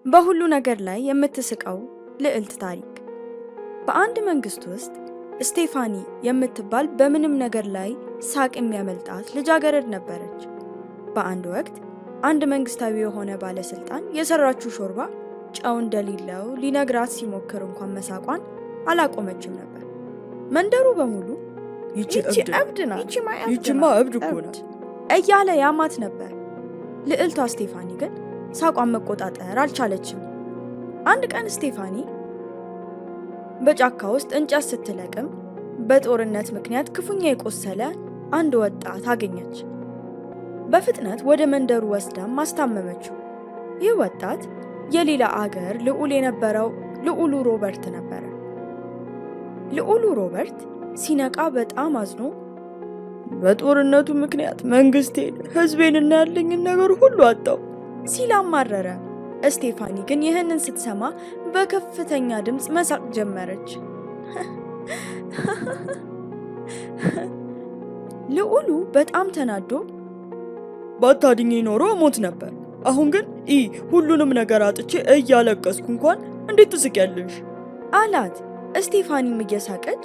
በሁሉ ነገር ላይ የምትስቀው ልዕልት ታሪክ። በአንድ መንግስት ውስጥ ስቴፋኒ የምትባል በምንም ነገር ላይ ሳቅ የሚያመልጣት ልጃገረድ ነበረች። በአንድ ወቅት አንድ መንግስታዊ የሆነ ባለስልጣን የሰራችው ሾርባ ጨው እንደሌለው ሊነግራት ሲሞክር እንኳን መሳቋን አላቆመችም ነበር። መንደሩ በሙሉ ይቺ እብድ ናት፣ ይቺማ እብድ እኮ ናት እያለ ያማት ነበር። ልዕልቷ ስቴፋኒ ግን ሳቋን መቆጣጠር አልቻለችም። አንድ ቀን ስቴፋኒ በጫካ ውስጥ እንጨት ስትለቅም በጦርነት ምክንያት ክፉኛ የቆሰለ አንድ ወጣት አገኘች። በፍጥነት ወደ መንደሩ ወስዳም ማስታመመችው። ይህ ወጣት የሌላ አገር ልዑል የነበረው ልዑሉ ሮበርት ነበረ። ልዑሉ ሮበርት ሲነቃ በጣም አዝኖ በጦርነቱ ምክንያት መንግስቴን፣ ህዝቤንና ያለኝን ነገር ሁሉ አጣው ሲል አማረረ። ስቴፋኒ ግን ይህንን ስትሰማ በከፍተኛ ድምፅ መሳቅ ጀመረች። ልዑሉ በጣም ተናዶ ባታድኜ ኖሮ ሞት ነበር፣ አሁን ግን ሁሉንም ነገር አጥቼ እያለቀስኩ እንኳን እንዴት ትስቂያለሽ አላት። ስቴፋኒም እየሳቀች